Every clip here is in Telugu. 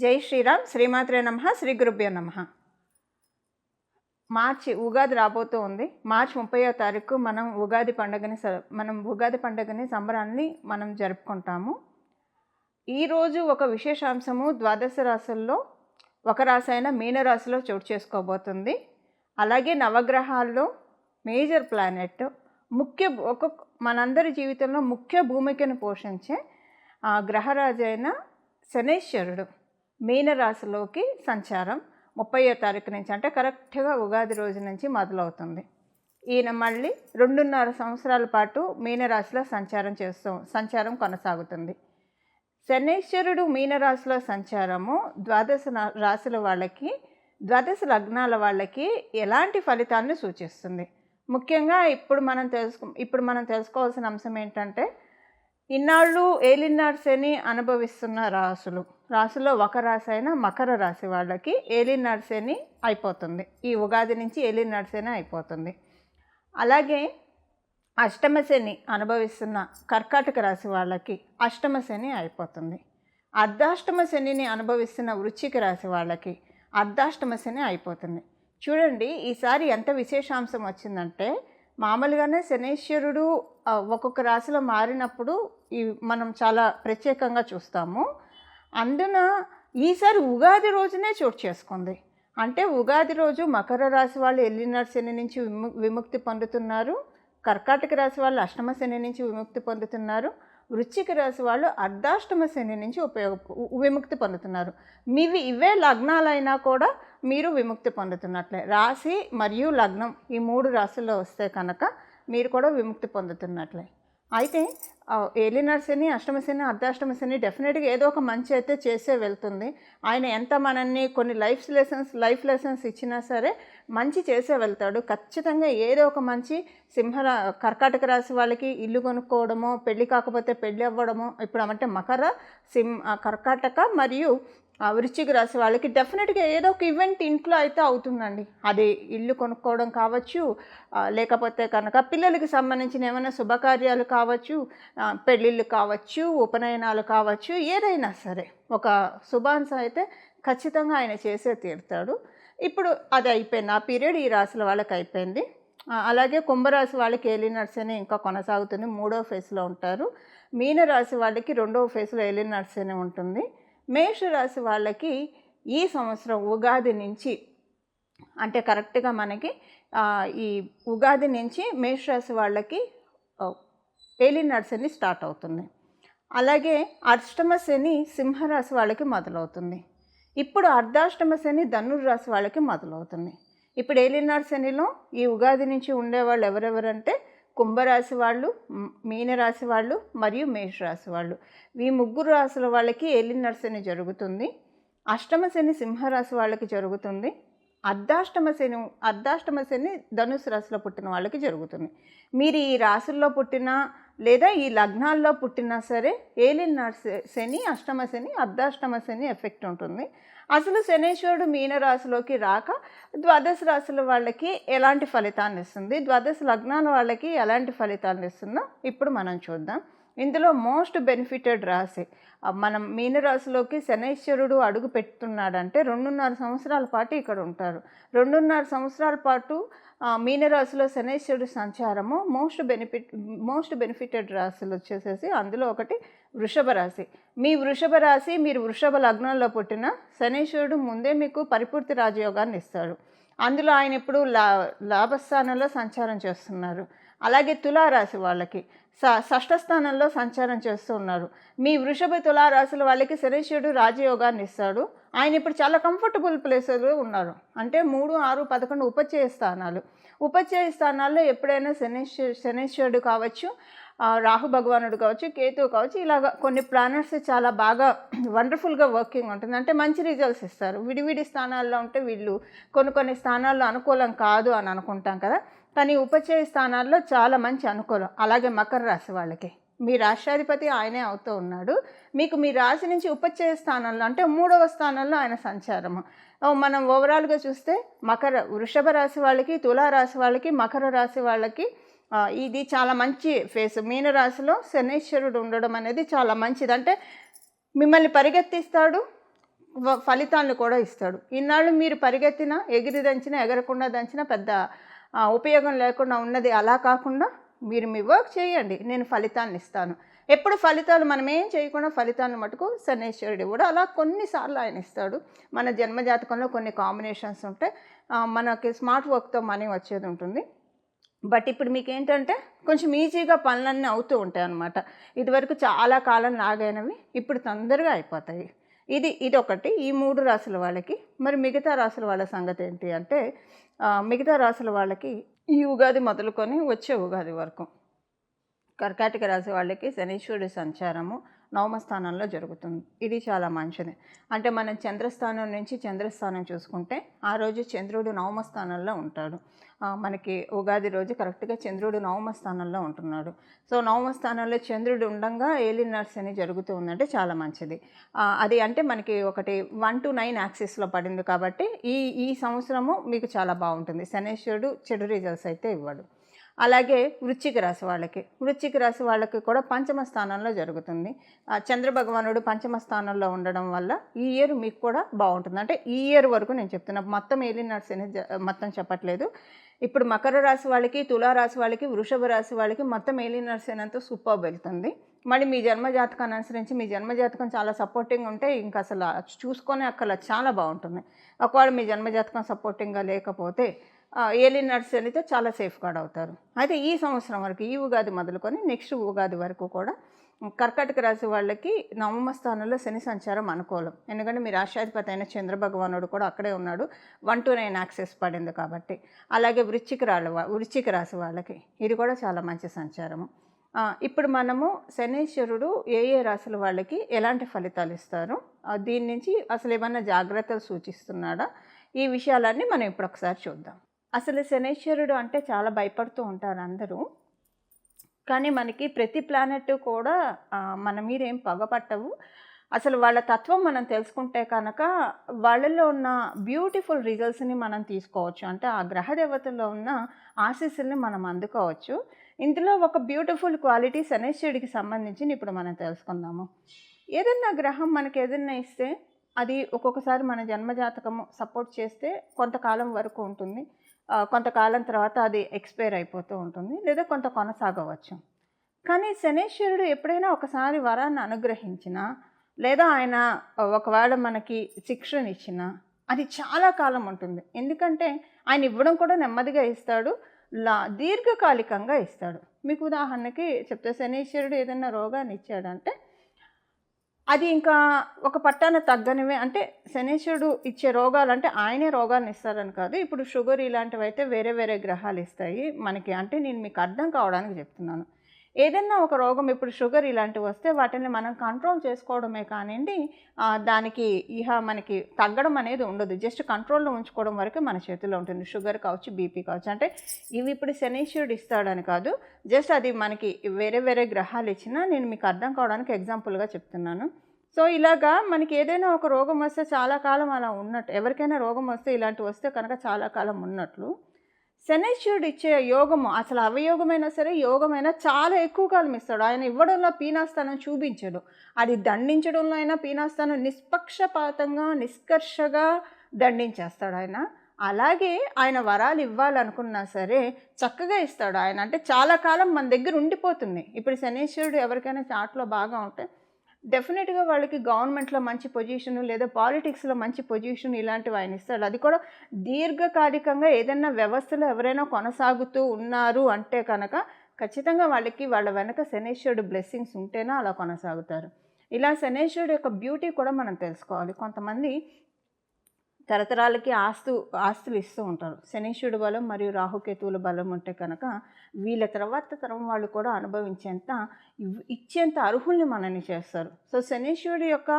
జై శ్రీరామ్. శ్రీమాత్రే నమః. శ్రీ గురుభ్యో నమః. మార్చి ఉగాది రాబోతూ ఉంది. మార్చి 30వ తారీఖు మనం ఉగాది పండుగని సంబరాన్ని మనం జరుపుకుంటాము. ఈరోజు ఒక విశేషాంశము ద్వాదశ రాశుల్లో ఒక రాశి అయిన మీనరాశిలో చోటు చేసుకోబోతుంది. అలాగే నవగ్రహాల్లో మేజర్ ప్లానెట్ మనందరి జీవితంలో ముఖ్య భూమికను పోషించే గ్రహరాజు అయిన శనైశ్వరుడు మీనరాశిలోకి సంచారం 30వ తారీఖు నుంచి, అంటే కరెక్ట్గా ఉగాది రోజు నుంచి మొదలవుతుంది. ఈయన మళ్ళీ 2.5 సంవత్సరాల పాటు మీనరాశిలో సంచారం కొనసాగుతుంది. శనైశ్వరుడు మీనరాశిలో సంచారము ద్వాదశ లగ్నాల వాళ్ళకి ఎలాంటి ఫలితాన్ని సూచిస్తుంది? ముఖ్యంగా ఇప్పుడు మనం తెలుసుకోవాల్సిన అంశం ఏంటంటే, ఇన్నాళ్ళు ఏలినాడు శని అనుభవిస్తున్న రాశుల్లో ఒక రాశి అయిన మకర రాశి వాళ్ళకి ఏలినాడు శని అయిపోతుంది. ఈ ఉగాది నుంచి ఏలినాడు శని అయిపోతుంది. అలాగే అష్టమ శని అనుభవిస్తున్న కర్కాటక రాశి వాళ్ళకి అష్టమ శని అయిపోతుంది. అర్ధాష్టమ శనిని అనుభవిస్తున్న వృశ్చిక రాశి వాళ్ళకి అర్ధాష్టమ శని అయిపోతుంది. చూడండి, ఈసారి ఎంత విశేషాంశం వచ్చిందంటే, మామూలుగానే శనైశ్వరుడు ఒక్కొక్క రాశిలో మారినప్పుడు మనం చాలా ప్రత్యేకంగా చూస్తాము. అందున ఈసారి ఉగాది రోజునే చోటు చేసుకుంది. అంటే ఉగాది రోజు మకర రాశి వాళ్ళు ఏలినాడు శని నుంచి విముక్తి పొందుతున్నారు. కర్కాటక రాశి వాళ్ళు అష్టమ శని నుంచి విముక్తి పొందుతున్నారు. వృశ్చిక రాశి వాళ్ళు అర్ధాష్టమ శని నుంచి విముక్తి పొందుతున్నారు. ఇవే లగ్నాలైనా కూడా మీరు విముక్తి పొందుతున్నట్లే. రాశి మరియు లగ్నం ఈ 3 రాశుల్లో వస్తే కనుక మీరు కూడా విముక్తి పొందుతున్నట్లే. అయితే ఏలినాడు శని, అష్టమ శని, అర్ధాష్టమ శని డెఫినెట్గా ఏదో ఒక మంచి అయితే చేసే వెళ్తుంది. ఆయన ఎంత మనల్ని కొన్ని లైఫ్ లెసన్స్ ఇచ్చినా సరే మంచి చేసే వెళ్తాడు. ఖచ్చితంగా ఏదో ఒక మంచి కర్కాటక రాశి వాళ్ళకి ఇల్లు కొనుక్కోవడమో, పెళ్ళి కాకపోతే పెళ్ళి అవ్వడమో, ఇప్పుడు అంటే కర్కాటక మరియు వృశ్చిక రాశి వాళ్ళకి డెఫినెట్గా ఏదో ఒక ఈవెంట్ ఇంట్లో అయితే అవుతుందండి. అది ఇల్లు కొనుక్కోవడం కావచ్చు, లేకపోతే కనుక పిల్లలకి సంబంధించిన ఏమైనా శుభకార్యాలు కావచ్చు, పెళ్ళిళ్ళు కావచ్చు, ఉపనయనాలు కావచ్చు, ఏదైనా సరే ఒక శుభాంశం అయితే ఖచ్చితంగా ఆయన చేసే తీరుతాడు. ఇప్పుడు అది అయిపోయింది, ఆ పీరియడ్ ఈ రాశుల వాళ్ళకి అయిపోయింది. అలాగే కుంభరాశి వాళ్ళకి ఏలినాడు శని ఇంకా కొనసాగుతుంది, 3వ ఫేజ్లో ఉంటారు. మీనరాశి వాళ్ళకి 2వ ఫేజ్లో ఏలినాడు శని ఉంటుంది. మేషరాశి వాళ్ళకి ఈ సంవత్సరం ఉగాది నుంచి, అంటే కరెక్ట్గా మనకి ఈ ఉగాది నుంచి మేషరాశి వాళ్ళకి ఏలినాడు శని స్టార్ట్ అవుతుంది. అలాగే అష్టమ శని సింహరాశి వాళ్ళకి మొదలవుతుంది. ఇప్పుడు అర్ధాష్టమ శని ధనుర్రాశి వాళ్ళకి మొదలవుతుంది. ఇప్పుడు ఏలినాడు శనిలో ఈ ఉగాది నుంచి ఉండేవాళ్ళు ఎవరెవరంటే కుంభరాశి వాళ్ళు, మీనరాశి వాళ్ళు మరియు మేషరాశి వాళ్ళు. ఈ 3 రాశుల వాళ్ళకి ఏలినాడు శని జరుగుతుంది. అష్టమ శని సింహరాశి వాళ్ళకి జరుగుతుంది. అర్ధాష్టమ శని ధనుసు రాశిలో పుట్టిన వాళ్ళకి జరుగుతుంది. మీరు ఈ రాశుల్లో పుట్టినా లేదా ఈ లగ్నాల్లో పుట్టినా సరే ఏలినాడు శని, అష్టమ శని, అర్ధాష్టమ శని ఎఫెక్ట్ ఉంటుంది. అసలు శనైశ్వరుడు మీనరాశిలోకి రాక ద్వాదశ రాశుల వాళ్ళకి ఎలాంటి ఫలితాన్ని ఇస్తుంది, ద్వాదశ లగ్నాల వాళ్ళకి ఎలాంటి ఫలితాన్ని ఇస్తుందో ఇప్పుడు మనం చూద్దాం. ఇందులో మోస్ట్ బెనిఫిటెడ్ రాశి మనం మీనరాశిలోకి శనైశ్వరుడు అడుగు పెడుతున్నాడంటే 2.5 సంవత్సరాల పాటు ఇక్కడ ఉంటారు. 2.5 సంవత్సరాల పాటు మీనరాశిలో శనైశ్వరుడు సంచారము మోస్ట్ బెనిఫిటెడ్ రాశులు వచ్చేసేసి అందులో ఒకటి వృషభ రాశి. మీరు వృషభ లగ్నంలో పుట్టిన శనైశ్వరుడు ముందే మీకు పరిపూర్తి రాజయోగాన్ని ఇస్తాడు. అందులో ఆయన ఇప్పుడు లాభస్థానంలో సంచారం చేస్తున్నారు. అలాగే తులారాశి వాళ్ళకి షష్ఠ స్థానంలో సంచారం చేస్తూ ఉన్నారు. మీ వృషభ తులారాశుల వాళ్ళకి శనైశ్వరుడు రాజయోగాన్ని ఇస్తాడు. ఆయన ఇప్పుడు చాలా కంఫర్టబుల్ ప్లేసులో ఉన్నారు. అంటే 3, 6, 11 ఉపచయ స్థానాల్లో ఎప్పుడైనా శనైశ్వరుడు కావచ్చు, రాహు భగవానుడు కావచ్చు, కేతువు కావచ్చు, ఇలాగ కొన్ని ప్లానెట్స్ చాలా బాగా వండర్ఫుల్గా వర్కింగ్ ఉంటుంది. అంటే మంచి రిజల్ట్స్ ఇస్తారు. విడివిడి స్థానాల్లో ఉంటే వీళ్ళు కొన్ని స్థానాల్లో అనుకూలం కాదు అని అనుకుంటాం కదా, కానీ ఉపచయ స్థానాల్లో చాలా మంచి అనుకూలం. అలాగే మకర రాశి వాళ్ళకి మీ రాష్ట్రాధిపతి ఆయనే అవుతూ ఉన్నాడు. మీకు మీ రాశి నుంచి ఉపచయ స్థానంలో అంటే 3వ స్థానంలో ఆయన సంచారము. మనం ఓవరాల్గా చూస్తే వృషభ రాశి వాళ్ళకి, తులారాశి వాళ్ళకి, మకర రాశి వాళ్ళకి ఇది చాలా మంచి ఫేస్. మీనరాశిలో శనైశ్వరుడు ఉండడం అనేది చాలా మంచిది. అంటే మిమ్మల్ని పరిగెత్తిస్తాడు, ఫలితాలను కూడా ఇస్తాడు. ఇన్నాళ్ళు మీరు పరిగెత్తినా, ఎగిరి దంచినా, ఎగరకుండా దంచినా పెద్ద ఉపయోగం లేకుండా ఉన్నది అలా కాకుండా మీరు మీ వర్క్ చేయండి, నేను ఫలితాన్ని ఇస్తాను. ఎప్పుడు ఫలితాలు మనం ఏం చేయకుండా ఫలితాలను మటుకు శనీశ్వరుడు కూడా అలా కొన్నిసార్లు ఆయన ఇస్తాడు. మన జన్మజాతకంలో కొన్ని కాంబినేషన్స్ ఉంటాయి. మనకి స్మార్ట్ వర్క్తో మనీ వచ్చేది ఉంటుంది. బట్ ఇప్పుడు మీకేంటంటే కొంచెం ఈజీగా పనులన్నీ అవుతూ ఉంటాయి అన్నమాట. ఇదివరకు చాలా కాలం లాగైనవి ఇప్పుడు తొందరగా అయిపోతాయి. ఇదొకటి ఈ 3 రాసుల వాళ్ళకి. మరి మిగతా రాసుల వాళ్ళ సంగతి ఏంటి అంటే మిగతా రాసుల వాళ్ళకి ఈ ఉగాది మొదలుకొని వచ్చే ఉగాది వరకు కర్కాటక రాశి వాళ్ళకి శనీశ్వరుడి సంచారము నవమ స్థానంలో జరుగుతుంది. ఇది చాలా మంచిది. అంటే మనం చంద్రస్థానం నుంచి చంద్రస్థానం చూసుకుంటే ఆ రోజు చంద్రుడు నవమ స్థానంలో ఉంటాడు. మనకి ఉగాది రోజు కరెక్ట్గా చంద్రుడు నవమ స్థానంలో ఉంటున్నాడు. సో నవమ స్థానంలో చంద్రుడు ఉండగా ఏలినాటి శని జరుగుతూ ఉందంటే చాలా మంచిది. అది అంటే మనకి ఒకటి 1 to 9 యాక్సిస్లో పడింది కాబట్టి ఈ సంవత్సరము మీకు చాలా బాగుంటుంది. శనీశ్వరుడు చెడు రిజల్ట్స్ అయితే ఇవ్వడు. అలాగే వృశ్చిక రాశి వాళ్ళకి కూడా పంచమ స్థానంలో జరుగుతుంది. చంద్రభగవానుడు పంచమ స్థానంలో ఉండడం వల్ల ఈ ఇయర్ మీకు కూడా బాగుంటుంది. అంటే ఈ ఇయర్ వరకు నేను చెప్తున్నా, మొత్తం ఏలినాటి శని మొత్తం చెప్పట్లేదు. ఇప్పుడు మకర రాశి వాళ్ళకి, తులారాశి వాళ్ళకి, వృషభ రాశి వాళ్ళకి మొత్తం ఏలినాటి శని అంతా సూపర్బ్ వెళ్తుంది. మళ్ళీ మీ జన్మజాతకాన్ని అనుసరించి మీ జన్మజాతకం చాలా సపోర్టింగ్ ఉంటే ఇంకా అసలు చూసుకొని అక్కడ చాలా బాగుంటుంది. ఒకవేళ మీ జన్మజాతకం సపోర్టింగ్గా లేకపోతే ఏలినాటి శనితో చాలా సేఫ్ గార్డ్ అవుతారు. అయితే ఈ సంవత్సరం వరకు ఈ ఉగాది మొదలుకొని నెక్స్ట్ ఉగాది వరకు కూడా కర్కాటక రాశి వాళ్ళకి నవమ స్థానంలో శని సంచారం అనుకూలం. ఎందుకంటే మీ రాష్ట్రాధిపతి అయిన చంద్రభగవానుడు కూడా అక్కడే ఉన్నాడు. 1 to 9 యాక్సెస్ పడింది కాబట్టి. అలాగే వృశ్చిక రాశి వాళ్ళకి ఇది కూడా చాలా మంచి సంచారము. ఇప్పుడు మనము శనీశ్వరుడు ఏ రాశుల వాళ్ళకి ఎలాంటి ఫలితాలు ఇస్తారు, దీని నుంచి అసలు ఏమన్నా జాగ్రత్తలు సూచిస్తున్నాడా, ఈ విషయాలన్నీ మనం ఇప్పుడు ఒకసారి చూద్దాం. అసలు శనీశ్వరుడు అంటే చాలా భయపడుతూ ఉంటారు అందరూ. కానీ మనకి ప్రతి ప్లానెట్ కూడా మన మీద ఏం పగపట్టవు. అసలు వాళ్ళ తత్వం మనం తెలుసుకుంటే కనుక వాళ్ళల్లో ఉన్న బ్యూటిఫుల్ రిజల్ట్స్ని మనం తీసుకోవచ్చు. అంటే ఆ గ్రహ దేవతల్లో ఉన్న ఆశీస్సుల్ని మనం అందుకోవచ్చు. ఇందులో ఒక బ్యూటిఫుల్ క్వాలిటీ శనీశ్వరుడికి సంబంధించి ఇప్పుడు మనం తెలుసుకుందాము. ఏదన్నా గ్రహం మనకి ఏదన్నా ఇస్తే అది ఒక్కొక్కసారి మన జన్మజాతకము సపోర్ట్ చేస్తే కొంతకాలం వరకు ఉంటుంది. కొంతకాలం తర్వాత అది ఎక్స్పైర్ అయిపోతూ ఉంటుంది, లేదా కొంత కొనసాగవచ్చు. కానీ శనీశ్వరుడు ఎప్పుడైనా ఒకసారి వరాన్ని అనుగ్రహించినా, లేదా ఆయన ఒకవేళ మనకి శిక్షణనిచ్చినా అది చాలా కాలం ఉంటుంది. ఎందుకంటే ఆయన ఇవ్వడం కూడా నెమ్మదిగా ఇస్తాడు, దీర్ఘకాలికంగా ఇస్తాడు. మీకు ఉదాహరణకి చెప్తే శనీశ్వరుడు ఏదైనా రోగాన్ని ఇచ్చాడంటే అది ఇంకా ఒక పట్టాన తగ్గనివే. అంటే శనీశ్వరుడు ఇచ్చే రోగాలు అంటే ఆయనే రోగాన్ని ఇస్తారని కాదు. ఇప్పుడు షుగర్ ఇలాంటివి అయితే వేరే వేరే గ్రహాలు ఇస్తాయి మనకి. అంటే నేను మీకు అర్థం కావడానికి చెప్తున్నాను. ఏదైనా ఒక రోగం ఇప్పుడు షుగర్ ఇలాంటివి వస్తే వాటిని మనం కంట్రోల్ చేసుకోవడమే కానివ్వండి, దానికి మనకి తగ్గడం అనేది ఉండదు. జస్ట్ కంట్రోల్లో ఉంచుకోవడం వరకే మన చేతిలో ఉంటుంది. షుగర్ కావచ్చు, బీపీ కావచ్చు. అంటే ఇవి ఇప్పుడు శనీశ్వరుడు ఇస్తాడని కాదు, జస్ట్ అది మనకి వేరే వేరే గ్రహాలు ఇచ్చినా నేను మీకు అర్థం కావడానికి ఎగ్జాంపుల్గా చెప్తున్నాను. సో ఇలాగా మనకి ఏదైనా ఒక రోగం వస్తే చాలా కాలం అలా ఉన్నట్టు, ఎవరికైనా రోగం వస్తే ఇలాంటివి వస్తే కనుక చాలా కాలం ఉన్నట్లు, శనీశ్వరుడు ఇచ్చే యోగము అసలు అవయోగమైనా సరే యోగమైనా చాలా ఎక్కువ కాలం ఇస్తాడు. ఆయన ఇవ్వడంలో పీనాస్థానం చూపించడు, అది దండించడంలో అయినా పీనాస్థానం నిష్పక్షపాతంగా నిష్కర్షగా దండించేస్తాడు ఆయన. అలాగే ఆయన వరాలు ఇవ్వాలనుకున్నా సరే చక్కగా ఇస్తాడు ఆయన. అంటే చాలా కాలం మన దగ్గర ఉండిపోతుంది. ఇప్పుడు శనీశ్వరుడు ఎవరికైనా చాట్లో బాగా ఉంటే డెఫినెట్గా వాళ్ళకి గవర్నమెంట్లో మంచి పొజిషన్, లేదా పాలిటిక్స్లో మంచి పొజిషన్ ఇలాంటివి ఆయన ఇస్తాడు. అది కూడా దీర్ఘకాలికంగా ఏదైనా వ్యవస్థలో ఎవరైనా కొనసాగుతూ ఉన్నారు అంటే కనుక ఖచ్చితంగా వాళ్ళకి వాళ్ళ వెనక శనీశ్వరుడు బ్లెస్సింగ్స్ ఉంటేనే అలా కొనసాగుతారు. ఇలా శనీశ్వరుడు యొక్క బ్యూటీ కూడా మనం తెలుసుకోవాలి. కొంతమంది తరతరాలకి ఆస్తులు ఇస్తూ ఉంటారు. శనీశ్వరుడు బలం మరియు రాహుకేతువుల బలం ఉంటే కనుక వీళ్ళ తర్వాత తరం వాళ్ళు కూడా అనుభవించేంత ఇచ్చేంత అర్హుల్ని మనల్ని చేస్తారు. సో శనీశ్వరుడు యొక్క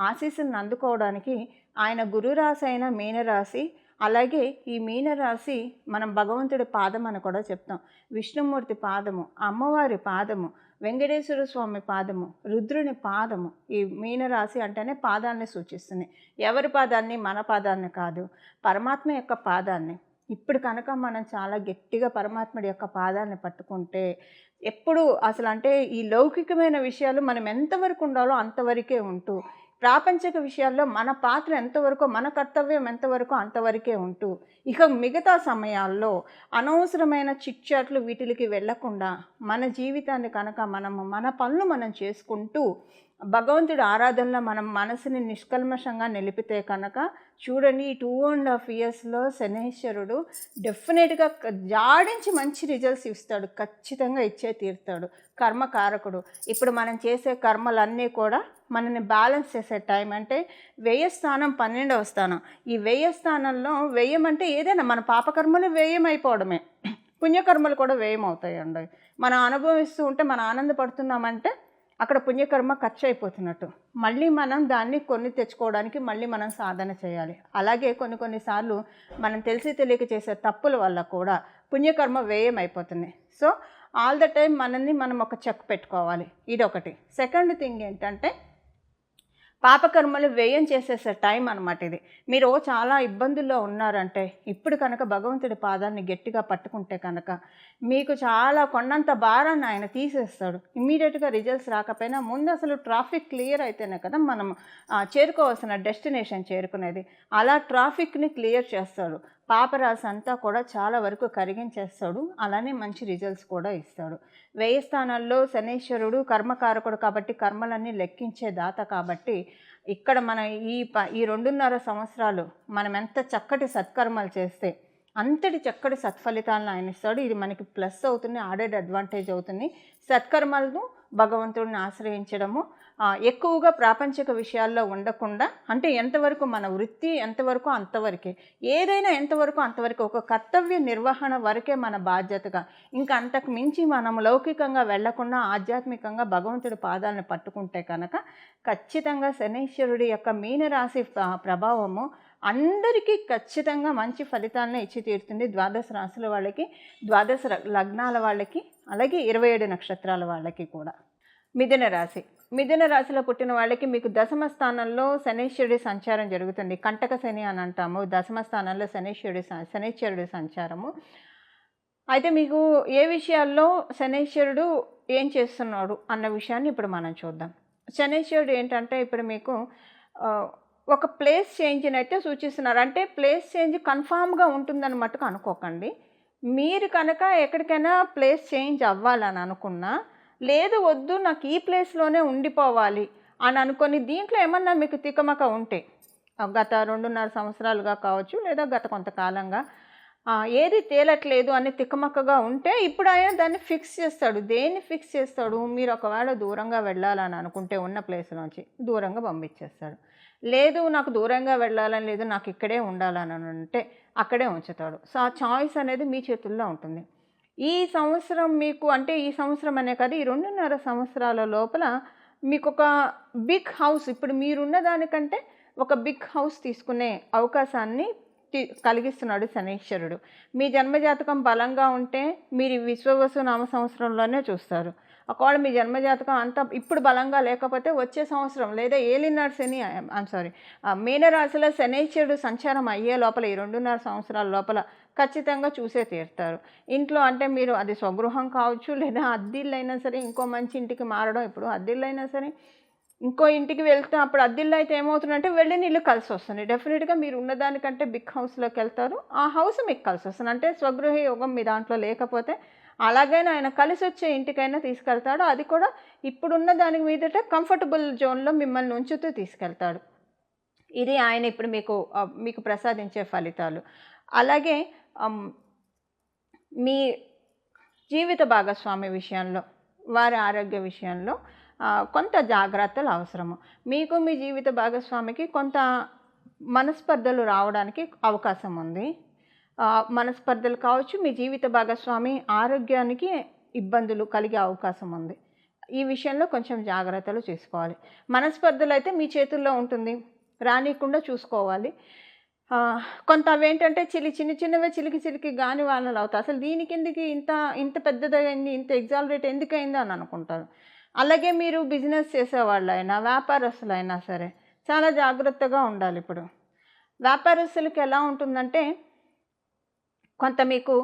ఆశీస్సులను అందుకోవడానికి ఆయన గురురాశి అయిన మీనరాశి, అలాగే ఈ మీనరాశి మనం భగవంతుడి పాదం అని కూడా చెప్తాం. విష్ణుమూర్తి పాదము, అమ్మవారి పాదము, వెంకటేశ్వర స్వామి పాదము, రుద్రుని పాదము. ఈ మీనరాశి అంటేనే పాదాన్ని సూచిస్తుంది. ఎవరి పాదాన్ని? మన పాదాన్ని కాదు, పరమాత్మ యొక్క పాదాన్ని. ఇప్పుడు కనుక మనం చాలా గట్టిగా పరమాత్ముడి యొక్క పాదాన్ని పట్టుకుంటే ఎప్పుడు అసలు అంటే ఈ లౌకికమైన విషయాలు మనం ఎంతవరకు ఉండాలో అంతవరకే ఉంటూ ప్రాపంచిక విషయాల్లో మన పాత్ర ఎంతవరకో, మన కర్తవ్యం ఎంతవరకో అంతవరకే ఉంటూ, ఇక మిగతా సమయాల్లో అనవసరమైన చిట్‌చాట్లు వీటిలకి వెళ్ళకుండా, మన జీవితాన్ని కనుక మనము మన పనులు మనం చేసుకుంటూ, భగవంతుడి ఆరాధనలో మనం మనసుని నిష్కల్మషంగా నిలిపితే కనుక చూడండి, ఈ 2½ ఇయర్స్‌లో శనీశ్వరుడు డెఫినెట్‌గా జాడించి మంచి రిజల్ట్స్ ఇస్తాడు. ఖచ్చితంగా ఇచ్చే తీరుతాడు. కర్మకారకుడు. ఇప్పుడు మనం చేసే కర్మలన్నీ కూడా మనల్ని బ్యాలెన్స్ చేసే టైం. అంటే వ్యయ స్థానం 12వ స్థానం. ఈ వ్యయ స్థానంలో వ్యయం అంటే ఏదైనా మన పాపకర్మలు వ్యయం అయిపోవడమే. పుణ్యకర్మలు కూడా వ్యయం అవుతాయండి. మనం అనుభవిస్తూ ఉంటే మనం ఆనందపడుతున్నామంటే అక్కడ పుణ్యకర్మ ఖర్చు అయిపోతున్నట్టు. మళ్ళీ మనం దాన్ని కొన్ని తెచ్చుకోవడానికి మళ్ళీ మనం సాధన చేయాలి. అలాగే కొన్నిసార్లు మనం తెలిసి తెలియక చేసే తప్పుల వల్ల కూడా పుణ్యకర్మ వ్యయం అయిపోతుంది. సో ఆల్ ద టైం మనల్ని మనం ఒక చెక్ పెట్టుకోవాలి. ఇదొకటి. సెకండ్ థింగ్ ఏంటంటే పాపకర్మలు వ్యయం చేసేసే టైం అనమాట ఇది. మీరు చాలా ఇబ్బందుల్లో ఉన్నారంటే ఇప్పుడు కనుక భగవంతుడి పాదాన్ని గట్టిగా పట్టుకుంటే కనుక మీకు చాలా కొండంత భారాన్ని ఆయన తీసేస్తాడు. ఇమ్మీడియట్గా రిజల్ట్స్ రాకపోయినా ముందు అసలు ట్రాఫిక్ క్లియర్ అయితేనే కదా మనం చేరుకోవాల్సిన డెస్టినేషన్ చేరుకునేది. అలా ట్రాఫిక్ని క్లియర్ చేస్తాడు. పాపరాశి అంతా కూడా చాలా వరకు కరిగించేస్తాడు. అలానే మంచి రిజల్ట్స్ కూడా ఇస్తాడు. వ్యయ స్థానాల్లో శనీశ్వరుడు కర్మకారకుడు కాబట్టి కర్మలన్నీ లెక్కించే దాత కాబట్టి ఇక్కడ మనం ఈ 2½ సంవత్సరాలు మనం ఎంత చక్కటి సత్కర్మలు చేస్తే అంతటి చక్కటి సత్ఫలితాలను ఆయన ఇస్తాడు. ఇది మనకి ప్లస్ అవుతుంది, ఆడెడ్ అడ్వాంటేజ్ అవుతుంది. సత్కర్మలను భగవంతుడిని ఆశ్రయించడము, ఎక్కువగా ప్రాపంచిక విషయాల్లో ఉండకుండా, అంటే ఎంతవరకు మన వృత్తి ఎంతవరకు అంతవరకే, ఏదైనా ఎంతవరకు అంతవరకు, ఒక కర్తవ్య నిర్వహణ వరకే మన బాధ్యతగా, ఇంకా అంతకు మించి మనం లౌకికంగా వెళ్లకుండా ఆధ్యాత్మికంగా భగవంతుడి పాదాలను పట్టుకుంటే కనుక ఖచ్చితంగా శనీశ్వరుడి యొక్క మీనరాశి ప్రభావము అందరికీ ఖచ్చితంగా మంచి ఫలితాలను ఇచ్చి తీరుతుంది. 12 రాశుల వాళ్ళకి, 12 లగ్నాల వాళ్ళకి, అలాగే 27 నక్షత్రాల వాళ్ళకి కూడా. మిథున రాశి. మిథున రాశిలో పుట్టిన వాళ్ళకి మీకు దశమ స్థానంలో శనీశ్వరుడి సంచారం జరుగుతుంది. కంటక శని అని అంటాము. దశమ స్థానంలో శనీశ్వరుడి సంచారము. అయితే మీకు ఏ విషయాల్లో శనీశ్వరుడు ఏం చేస్తున్నాడు అన్న విషయాన్ని ఇప్పుడు మనం చూద్దాం. శనీశ్వరుడు ఏంటంటే ఇప్పుడు మీకు ఒక ప్లేస్ చేంజ్ని అయితే సూచిస్తున్నారు. అంటే ప్లేస్ చేంజ్ కన్ఫామ్గా ఉంటుందని మట్టుకు అనుకోకండి. మీరు కనుక ఎక్కడికైనా ప్లేస్ చేంజ్ అవ్వాలని అనుకున్నా, లేదు వద్దు నాకు ఈ ప్లేస్లోనే ఉండిపోవాలి అని అనుకొని దీంట్లో ఏమన్నా మీకు తికమక ఉంటే గత 2½ సంవత్సరాలుగా కావచ్చు, లేదా గత కొంతకాలంగా ఏది తేలట్లేదు అని తికమకగా ఉంటే ఇప్పుడు ఆయన దాన్ని ఫిక్స్ చేస్తాడు. దేన్ని ఫిక్స్ చేస్తాడు? మీరు ఒకవేళ దూరంగా వెళ్ళాలని అనుకుంటే ఉన్న ప్లేస్లోంచి దూరంగా పంపించేస్తాడు. లేదు నాకు దూరంగా వెళ్ళాలని లేదు, నాకు ఇక్కడే ఉండాలని అంటే అక్కడే ఉంచుతాడు. సో ఆ చాయిస్ అనేది మీ చేతుల్లో ఉంటుంది. ఈ సంవత్సరం మీకు, అంటే ఈ సంవత్సరం అనే కాదు, ఈ 2½ సంవత్సరాల లోపల మీకు ఒక బిగ్ హౌస్, ఇప్పుడు మీరున్న దానికంటే ఒక బిగ్ హౌస్ తీసుకునే అవకాశాన్ని కలిగిస్తున్నాడు శనీశ్వరుడు. మీ జన్మజాతకం బలంగా ఉంటే మీరు విశ్వవసు నామ సంవత్సరంలోనే చూస్తారు. ఒకవేళ మీ జన్మజాతకం అంతా ఇప్పుడు బలంగా లేకపోతే వచ్చే సంవత్సరం, లేదా ఏలినాడు శని, మీనరాశిలో శనీశ్వరుడు సంచారం అయ్యే లోపల ఈ 2½ సంవత్సరాల లోపల ఖచ్చితంగా చూసే తీరుతారు. ఇంట్లో అంటే మీరు అది స్వగృహం కావచ్చు, లేదా అద్దిళ్ళైనా సరే, ఇంకో మంచి ఇంటికి మారడం. ఇప్పుడు అద్దిళ్ళైనా సరే ఇంకో ఇంటికి వెళ్తే అప్పుడు అద్దిల్లో అయితే ఏమవుతుందంటే వెళ్ళిన ఇల్లు కలిసి వస్తుంది. డెఫినెట్గా మీరు ఉన్నదానికంటే బిగ్ హౌస్లోకి వెళ్తారు. ఆ హౌస్ మీకు కలిసి వస్తుంది. అంటే స్వగృహ యోగం మీ దాంట్లో లేకపోతే అలాగైనా ఆయన కలిసి వచ్చే ఇంటికైనా తీసుకెళ్తాడు. అది కూడా ఇప్పుడున్న దానికి మీదట కంఫర్టబుల్ జోన్లో మిమ్మల్ని ఉంచుతూ తీసుకెళ్తాడు. ఇది ఆయన ఇప్పుడు మీకు ప్రసాదించే ఫలితాలు. అలాగే మీ జీవిత భాగస్వామి విషయంలో, వారి ఆరోగ్య విషయంలో కొంత జాగ్రత్తలు అవసరము. మీకు మీ జీవిత భాగస్వామికి కొంత మనస్పర్ధలు రావడానికి అవకాశం ఉంది. మనస్పర్ధలు కావచ్చు, మీ జీవిత భాగస్వామి ఆరోగ్యానికి ఇబ్బందులు కలిగే అవకాశం ఉంది. ఈ విషయంలో కొంచెం జాగ్రత్తలు తీసుకోవాలి. మనస్పర్ధలు అయితే మీ చేతుల్లో ఉంటుంది, రానికుండా చూసుకోవాలి. కొంత అవేంటంటే చిన్నవే చిలికి గాని వానలు అవుతాయి. అసలు దీనికి ఎందుకు ఇంత పెద్దదైంది, ఇంత ఎగ్జాలరేట్ ఎందుకైంది అని అనుకుంటారు. అలాగే మీరు బిజినెస్ చేసేవాళ్ళైనా, వ్యాపారస్తులైనా సరే చాలా జాగ్రత్తగా ఉండాలి. ఇప్పుడు వ్యాపారస్తులకి ఎలా ఉంటుందంటే కొంత మీకు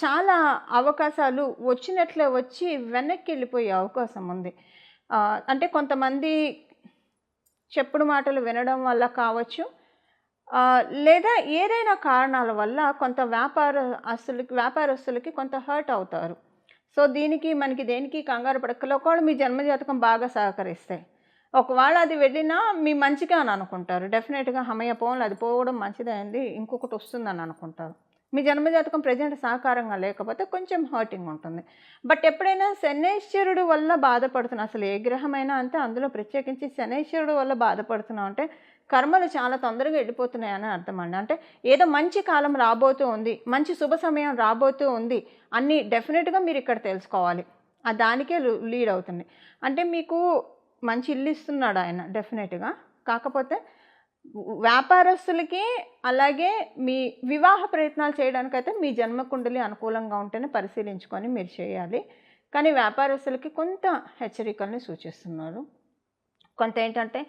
చాలా అవకాశాలు వచ్చినట్లే వచ్చి వెనక్కి వెళ్ళిపోయే అవకాశం ఉంది. అంటే కొంతమంది చెప్పుడు మాటలు వినడం వల్ల కావచ్చు, లేదా ఏదైనా కారణాల వల్ల కొంత వ్యాపారస్తులకి కొంత హర్ట్ అవుతారు. సో, మనకి దేనికి కంగారు పడక్కర్లే. ఒకవేళ మీ జన్మజాతకం బాగా సహకరిస్తే. ఒకవేళ అది వెళ్ళినా మీ మంచికే అని అనుకుంటారు. డెఫినెట్‌గా హమ్మయ్య! పోన్లే అది పోవడం మంచిదే అయింది. ఇంకొకటి వస్తుందని అనుకుంటారు. మీ జన్మజాతకం ప్రెజెంట్ సహకారంగా లేకపోతే కొంచెం హర్టింగ్ ఉంటుంది. బట్ ఎప్పుడైనా శనైశ్వరుడు వల్ల బాధపడుతున్నా, అసలు ఏ గ్రహమైనా అంతే, అందులో ప్రత్యేకించి శనైశ్వరుడు వల్ల బాధపడుతున్నాం అంటే కర్మలు చాలా తొందరగా వెళ్ళిపోతున్నాయని అర్థమండి. అంటే ఏదో మంచి కాలం రాబోతూ ఉంది, మంచి శుభ సమయం రాబోతూ ఉంది అన్నీ డెఫినెట్‌గా మీరిక్కడ తెలుసుకోవాలి. దానికే లీడ్ అవుతుంది. అంటే మీకు మంచి ఇల్లు ఇస్తున్నాడు ఆయన డెఫినెట్‌గా. కాకపోతే వ్యాపారస్తులకి, అలాగే మీ వివాహ ప్రయత్నాలు చేయడానికైతే మీ జన్మకుండలి అనుకూలంగా ఉంటేనే పరిశీలించుకొని మీరు చేయాలి. కానీ వ్యాపారస్తులకి కొంత హెచ్చరికల్ని సూచిస్తున్నారు. కొంత ఏంటంటే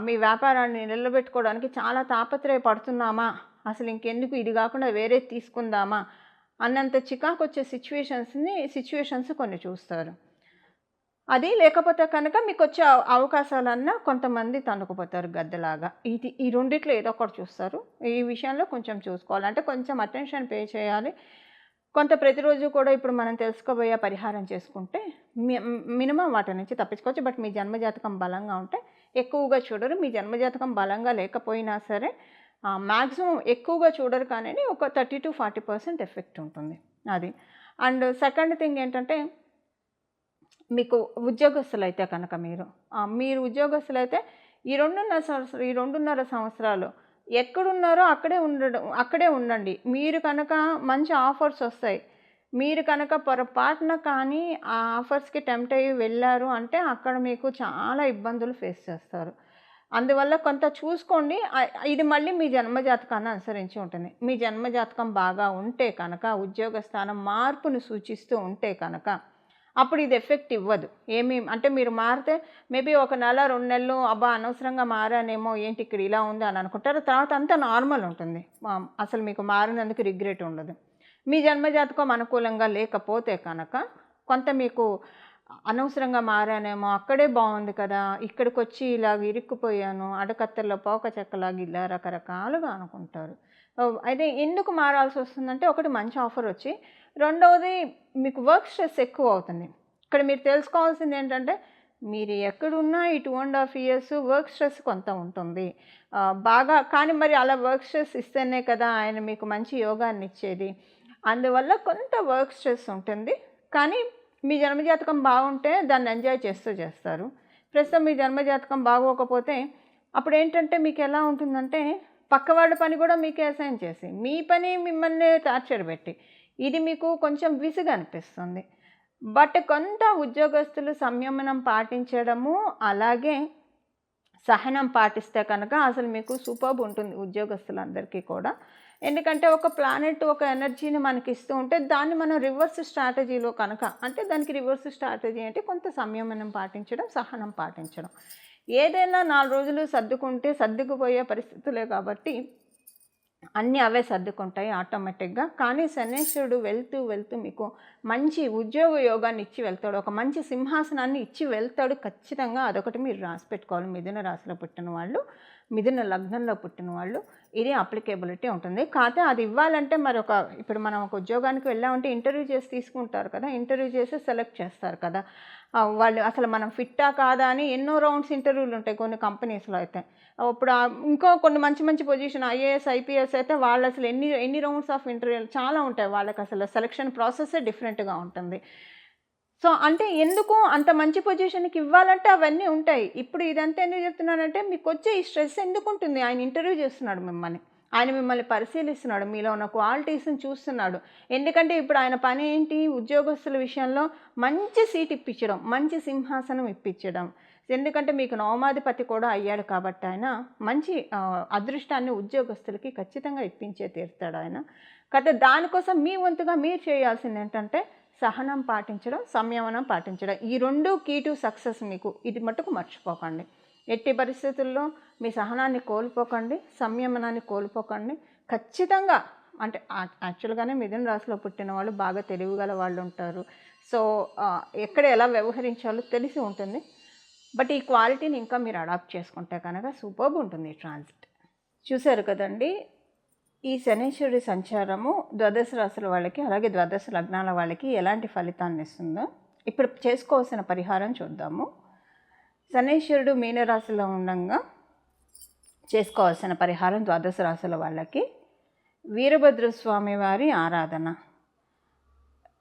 మీ వ్యాపారాన్ని నిలబెట్టుకోవడానికి చాలా తాపత్రయపడుతున్నామా, అసలు ఇంకెందుకు ఇది కాకుండా వేరేది తీసుకుందామా అన్నంత చికాకొచ్చే సిచ్యువేషన్స్ కొన్ని చూస్తారు. అది లేకపోతే కనుక మీకొచ్చే అవకాశాలన్నా కొంతమంది తన్నుకుపోతారు గద్దలాగా. ఈ రెండిట్లో ఏదో ఒకటి చూస్తారు. ఈ విషయంలో కొంచెం చూసుకోవాలి. అంటే కొంచెం అటెన్షన్ పే చేయాలి. కొంత ప్రతిరోజు కూడా ఇప్పుడు మనం తెలుసుకోబోయే పరిహారం చేసుకుంటే మినిమం వాటి నుంచి తప్పించుకోవచ్చు. బట్ మీ జన్మజాతకం బలంగా ఉంటే ఎక్కువగా చూడరు. మీ జన్మజాతకం బలంగా లేకపోయినా సరే మ్యాక్సిమం ఎక్కువగా చూడరు, కానీ ఒక 30-40% ఎఫెక్ట్ ఉంటుంది అది. అండ్ సెకండ్ థింగ్ ఏంటంటే, మీకు ఉద్యోగస్తులైతే కనుక మీరు ఉద్యోగస్తులైతే ఈ 2.5 సంవత్సరాలు ఎక్కడున్నారో అక్కడే ఉండండి. మీరు కనుక మంచి ఆఫర్స్ వస్తాయి. మీరు కనుక పొరపాటున కానీ ఆ ఆఫర్స్‌కి టెంప్ట్ అయ్యి వెళ్లారు అంటే అక్కడ మీకు చాలా ఇబ్బందులు ఫేస్ చేస్తారు. అందువల్ల కొంత చూసుకోండి. ఇది మళ్ళీ మీ జన్మజాతకాన్ని అనుసరించి ఉంటుంది. మీ జన్మజాతకం బాగా ఉంటే కనుక, ఉద్యోగ స్థానం మార్పును సూచిస్తూ ఉంటే కనుక అప్పుడు ఇది ఎఫెక్ట్ ఇవ్వదు. అంటే మీరు మారితే మేబీ ఒక నెల, 2 నెలలు అబ్బా! అనవసరంగా మారానేమో, ఏంటి ఇక్కడ ఇలా ఉంది అని అనుకుంటారు. తర్వాత అంతా నార్మల్ ఉంటుంది. అసలు మీకు మారినందుకు రిగ్రెట్ ఉండదు. మీ జన్మజాతకం అనుకూలంగా లేకపోతే కనుక కొంత మీకు అనవసరంగా మారానేమో, అక్కడే బాగుంది కదా, ఇక్కడికొచ్చి ఇలాగ ఇరుక్కుపోయాను, అడకత్తెరలో పోక చెక్కలాగా ఇలా రకరకాలుగా అనుకుంటారు. అయితే ఎందుకు మారాల్సి వస్తుందంటే, ఒకటి మంచి ఆఫర్ వచ్చి, రెండవది మీకు వర్క్ స్ట్రెస్ ఎక్కువ అవుతుంది. ఇక్కడ మీరు తెలుసుకోవాల్సింది ఏంటంటే, మీరు ఎక్కడున్నా ఈ 2.5 ఇయర్స్ వర్క్ స్ట్రెస్ కొంత ఉంటుంది బాగా. కానీ మరి అలా వర్క్ స్ట్రెస్ ఇస్తేనే కదా ఆయన మీకు మంచి యోగాన్ని ఇచ్చేది. అందువల్ల కొంత వర్క్ స్ట్రెస్ ఉంటుంది. కానీ మీ జన్మజాతకం బాగుంటే దాన్ని ఎంజాయ్ చేస్తారు. ప్రస్తుతం మీ జన్మజాతకం బాగోకపోతే అప్పుడేంటంటే మీకు ఎలా ఉంటుందంటే, పక్కవాళ్ళ పని కూడా మీకే అసైన్ చేసి, మీ పని మిమ్మల్ని టార్చర్ పెట్టి, ఇది మీకు కొంచెం విసుగు అనిపిస్తుంది. బట్ కొంత ఉద్యోగస్తులు సంయమనం పాటించడము, అలాగే సహనం పాటిస్తే కనుక అసలు మీకు సూపర్బ్ ఉంటుంది ఉద్యోగస్తులందరికీ కూడా. ఎందుకంటే ఒక ప్లానెట్ ఒక ఎనర్జీని మనకి ఇస్తూ ఉంటే దాన్ని మనం రివర్స్ స్ట్రాటజీలో కనుక, అంటే దానికి రివర్స్ స్ట్రాటజీ అంటే కొంత సంయమనం పాటించడం, సహనం పాటించడం. ఏదైనా 4 రోజులు సర్దుకుపోయే పరిస్థితులే కాబట్టి అన్నీ అవే సర్దుకుంటాయి ఆటోమేటిక్గా. కానీ శనైశ్వరుడు వెళ్తూ మీకు మంచి ఉద్యోగ యోగాన్ని ఇచ్చి వెళ్తాడు. ఒక మంచి సింహాసనాన్ని ఇచ్చి వెళ్తాడు ఖచ్చితంగా. అదొకటి మీరు రాసి పెట్టుకోవాలి. మిథున రాశిలో పుట్టిన వాళ్ళు, మిథున లగ్నంలో పుట్టిన వాళ్ళు ఇది అప్లికేబిలిటీ ఉంటుంది. కాకపోతే అది ఇవ్వాలంటే ఇప్పుడు మనం ఒక ఉద్యోగానికి వెళ్ళామంటే ఇంటర్వ్యూ చేసి తీసుకుంటారు కదా, ఇంటర్వ్యూ చేసి సెలెక్ట్ చేస్తారు కదా. వాళ్ళు అసలు మనం ఫిట్టా కాదా అని ఎన్నో రౌండ్స్ ఇంటర్వ్యూలు ఉంటాయి కొన్ని కంపెనీస్లో అయితే. ఇప్పుడు ఇంకో కొన్ని మంచి పొజిషన్ ఐఏఎస్, ఐపీఎస్ అయితే వాళ్ళు అసలు ఎన్ని రౌండ్స్ ఆఫ్ ఇంటర్వ్యూలు చాలా ఉంటాయి. వాళ్ళకి అసలు సెలక్షన్ ప్రాసెస్సే డిఫరెంట్గా ఉంటుంది. సో అంటే ఎందుకు అంత మంచి పొజిషన్కి ఇవ్వాలంటే అవన్నీ ఉంటాయి. ఇప్పుడు ఇదంతా ఎందుకు చెప్తున్నానంటే, మీకు వచ్చే ఈ స్ట్రెస్ ఎందుకు ఉంటుంది? ఆయన ఇంటర్వ్యూ చేస్తున్నాడు మిమ్మల్ని, ఆయన మిమ్మల్ని పరిశీలిస్తున్నాడు, మీలో ఉన్న క్వాలిటీస్ని చూస్తున్నాడు. ఎందుకంటే ఇప్పుడు ఆయన పని ఏంటి, ఉద్యోగస్తుల విషయంలో మంచి సీట్ ఇప్పించడం, మంచి సింహాసనం ఇప్పించడం. ఎందుకంటే మీకు నవమాధిపతి కూడా అయ్యాడు కాబట్టి ఆయన మంచి అదృష్టాన్ని ఉద్యోగస్తులకి ఖచ్చితంగా ఇప్పించే తీరుతాడు ఆయన. కాకపోతే దానికోసం మీ వంతుగా మీరు చేయాల్సింది ఏంటంటే సహనం పాటించడం, సంయమనం పాటించడం. ఈ 2 కీ టు సక్సెస్ మీకు. ఇది మట్టుకు మర్చిపోకండి. ఎట్టి పరిస్థితుల్లో మీ సహనాన్ని కోల్పోకండి, సంయమనాన్ని కోల్పోకండి. ఖచ్చితంగా అంటే యాక్చువల్గానే మిథున రాశిలో పుట్టిన వాళ్ళు బాగా తెలివిగల వాళ్ళు ఉంటారు. సో ఎక్కడ ఎలా వ్యవహరించాలో తెలిసి ఉంటుంది. బట్ ఈ క్వాలిటీని ఇంకా మీరు అడాప్ట్ చేసుకుంటే కనుక సూపర్బ్ ఉంటుంది ఈ ట్రాన్సిట్. చూశారు కదండి, ఈ శనీశ్వరుడి సంచారము ద్వాదశ రాశుల వాళ్ళకి అలాగే ద్వాదశ లగ్నాల వాళ్ళకి ఎలాంటి ఫలితాన్ని ఇస్తుందో ఇప్పుడు చేసుకోవాల్సిన పరిహారం చూద్దాము. శనీశ్వరుడు మీనరాశిలో ఉండగా చేసుకోవాల్సిన పరిహారం ద్వాదశ రాశుల వాళ్ళకి వీరభద్రస్వామి వారి ఆరాధన.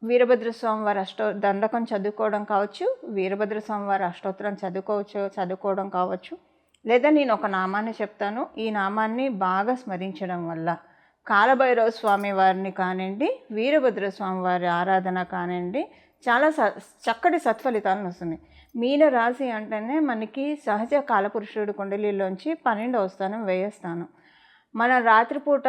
వీరభద్రస్వామి వారి దండకం చదువుకోవడం కావచ్చు, వీరభద్రస్వామి వారి అష్టోత్తరం చదువుకోవడం కావచ్చు, లేదా నేను ఒక నామాన్ని చెప్తాను, ఈ నామాన్ని బాగా స్మరించడం వల్ల కాలభైరవ స్వామి వారిని కానివ్వండి, వీరభద్రస్వామి వారి ఆరాధన కానివ్వండి, చాలా చక్కటి సత్ఫలితాలను వస్తుంది. మీన రాశి అంటేనే మనకి సహజ కాలపురుషుడు కుండలిలోంచి 12వ స్థానం, వ్యయ స్థానం. మన రాత్రిపూట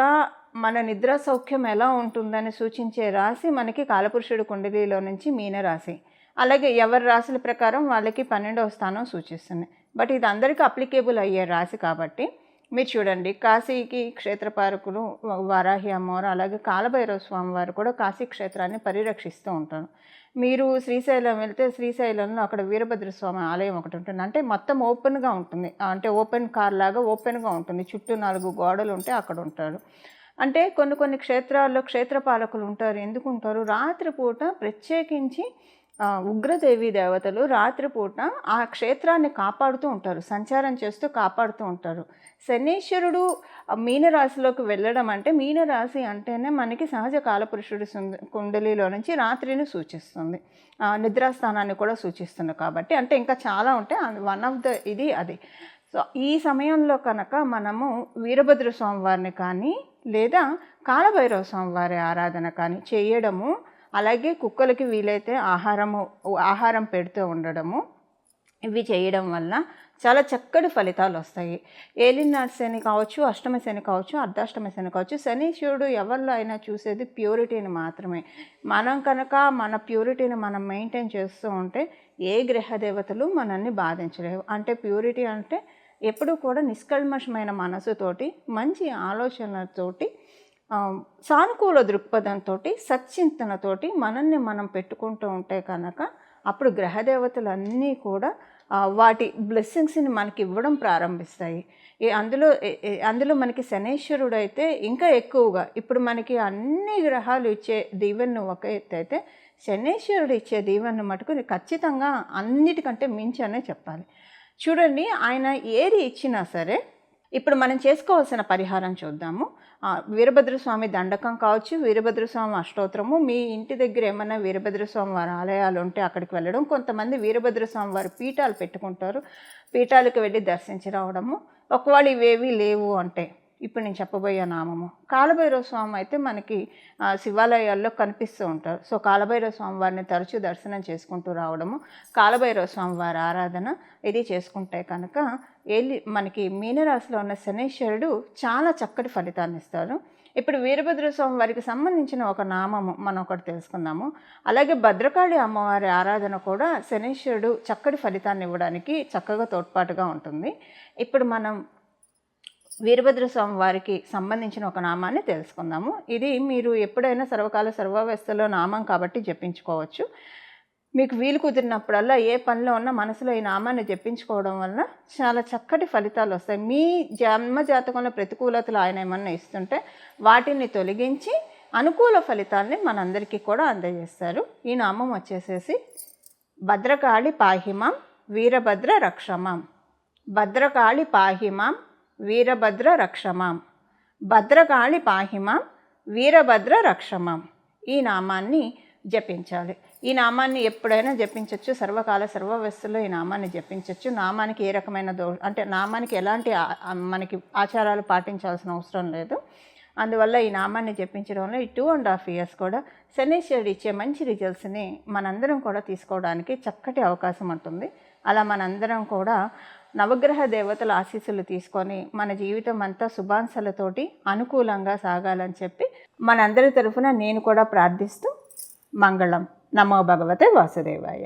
మన నిద్ర సౌఖ్యం ఎలా ఉంటుందని సూచించే రాశి మనకి కాలపురుషుడు కుండలిలో నుంచి మీనరాశి. అలాగే ఎవరి రాశుల ప్రకారం వాళ్ళకి 12వ స్థానం సూచిస్తుంది. బట్ ఇది అందరికీ అప్లికేబుల్ అయ్యే రాశి కాబట్టి మీరు చూడండి, కాశీకి క్షేత్రపాలకులు వారాహి అమ్మవారు అలాగే కాలభైరవ స్వామి వారు కూడా కాశీ క్షేత్రాన్ని పరిరక్షిస్తూ ఉంటారు. మీరు శ్రీశైలం వెళ్తే శ్రీశైలంలో అక్కడ వీరభద్రస్వామి ఆలయం ఒకటి ఉంటుంది. అంటే మొత్తం ఓపెన్గా ఉంటుంది, అంటే ఓపెన్ కార్ లాగా ఓపెన్గా ఉంటుంది, చుట్టూ 4 గోడలు ఉంటే అక్కడ ఉంటాడు. అంటే కొన్ని క్షేత్రాల్లో క్షేత్రపాలకులు ఉంటారు. ఎందుకు ఉంటారు? రాత్రిపూట ప్రత్యేకించి ఉగ్రదేవి దేవతలు రాత్రిపూట ఆ క్షేత్రాన్ని కాపాడుతూ ఉంటారు, సంచారం చేస్తూ కాపాడుతూ ఉంటారు. శనీశ్వరుడు మీనరాశిలోకి వెళ్ళడం అంటే, మీనరాశి అంటేనే మనకి సహజ కాలపురుషుడు కుండలిలో నుంచి రాత్రిని సూచిస్తుంది, నిద్రాస్థానాన్ని కూడా సూచిస్తుంది. కాబట్టి అంటే ఇంకా చాలా ఉంటాయి, వన్ ఆఫ్ ద ఇది అది. సో ఈ సమయంలో కనుక మనము వీరభద్ర స్వామి వారిని కానీ లేదా కాలభైరవ స్వామి వారి ఆరాధన కానీ చేయడము, అలాగే కుక్కలకి వీలైతే ఆహారం పెడుతూ ఉండడము, ఇవి చేయడం వల్ల చాలా చక్కటి ఫలితాలు వస్తాయి. ఏలినాటి శని కావచ్చు, అష్టమ శని కావచ్చు, అర్ధాష్టమ శని కావచ్చు, శనీశ్వరుడు ఎవరిలో అయినా చూసేది ప్యూరిటీని మాత్రమే. మనం కనుక మన ప్యూరిటీని మనం మెయింటైన్ చేస్తూ ఉంటే ఏ గ్రహదేవతలు మనల్ని బాధించలేవు. అంటే ప్యూరిటీ అంటే ఎప్పుడూ కూడా నిష్కల్మషమైన మనసుతోటి, మంచి ఆలోచనలతోటి, సానుకూల దృక్పథంతో, సచ్చింతనతోటి మనల్ని మనం పెట్టుకుంటూ ఉంటే కనుక అప్పుడు గ్రహదేవతలన్నీ కూడా వాటి బ్లెస్సింగ్స్ని మనకి ఇవ్వడం ప్రారంభిస్తాయి. అందులో మనకి శనీశ్వరుడు అయితే ఇంకా ఎక్కువగా, ఇప్పుడు మనకి అన్ని గ్రహాలు ఇచ్చే దీవెనను ఒక ఎత్తు అయితే శనీశ్వరుడు ఇచ్చే దీవెనను మటుకు ఖచ్చితంగా అన్నిటికంటే మించి అనే చెప్పాలి. చూడండి, ఆయన ఏది ఇచ్చినా సరే ఇప్పుడు మనం చేసుకోవాల్సిన పరిహారం చూద్దాము. వీరభద్రస్వామి దండకం కావచ్చు, వీరభద్రస్వామి అష్టోత్తరము, మీ ఇంటి దగ్గర ఏమైనా వీరభద్రస్వామి వారి ఆలయాలు ఉంటే అక్కడికి వెళ్ళడం. కొంతమంది వీరభద్రస్వామి వారి పీఠాలు పెట్టుకుంటారు, పీఠాలకు వెళ్ళి దర్శించి రావడము. ఒకవేళ ఇవేవి లేవు అంటే ఇప్పుడు నేను చెప్పబోయే నామము కాలభైరవ స్వామి అయితే మనకి శివాలయాల్లో కనిపిస్తూ ఉంటారు. సో కాలభైరవ స్వామి వారిని తరచూ దర్శనం చేసుకుంటూ రావడము, కాలభైరవ స్వామి వారి ఆరాధన ఇది చేసుకుంటే కనుక మనకి మీనరాశిలో ఉన్న శనీశ్వరుడు చాలా చక్కటి ఫలితాన్ని ఇస్తారు. ఇప్పుడు వీరభద్ర స్వామి వారికి సంబంధించిన ఒక నామము మనం ఒకటి తెలుసుకుందాము. అలాగే భద్రకాళి అమ్మవారి ఆరాధన కూడా శనీశ్వరుడు చక్కటి ఫలితాన్ని ఇవ్వడానికి చక్కగా తోడ్పాటుగా ఉంటుంది. ఇప్పుడు మనం వీరభద్ర స్వామి వారికి సంబంధించిన ఒక నామాన్ని తెలుసుకుందాము. ఇది మీరు ఎప్పుడైనా సర్వకాల సర్వావస్థలో నామం కాబట్టి జపించుకోవచ్చు. మీకు వీలు కుదిరినప్పుడల్లా ఏ పనిలో ఉన్నా మనసులో ఈ నామాన్ని జపించుకోవడం వల్ల చాలా చక్కటి ఫలితాలు వస్తాయి. మీ జన్మ జాతకంలో ప్రతికూలతలు ఆయన ఏమన్నా ఇస్తుంటే వాటిని తొలగించి అనుకూల ఫలితాలని మనందరికీ కూడా అందజేస్తారు. ఈ నామం వచ్చేసేసి భద్రకాళి పాహిమాం వీరభద్ర రక్షమాం. భద్రకాళి పాహిమాం వీరభద్ర రక్షమాం. భద్రకాళి పాహిమాం వీరభద్ర రక్షమాం. ఈ నామాన్ని జపించాలి. ఈ నామాన్ని ఎప్పుడైనా జపించవచ్చు, సర్వకాల సర్వవస్థలో ఈ నామాన్ని జపించవచ్చు. నామానికి ఏ రకమైన అంటే నామానికి ఎలాంటి మనకి ఆచారాలు పాటించాల్సిన అవసరం లేదు. అందువల్ల ఈ నామాన్ని జపించడం వల్ల ఈ 2.5 years కూడా శనీశ్వరుడు ఇచ్చే మంచి రిజల్ట్స్ని మనందరం కూడా తీసుకోవడానికి చక్కటి అవకాశం ఉంటుంది. అలా మనందరం కూడా నవగ్రహ దేవతల ఆశీస్సులు తీసుకొని మన జీవితం అంతా శుభాంశాలతోటి అనుకూలంగా సాగాలని చెప్పి మనందరి తరఫున నేను కూడా ప్రార్థిస్తూ మంగళం. నమో భగవతే వాసుదేవాయ.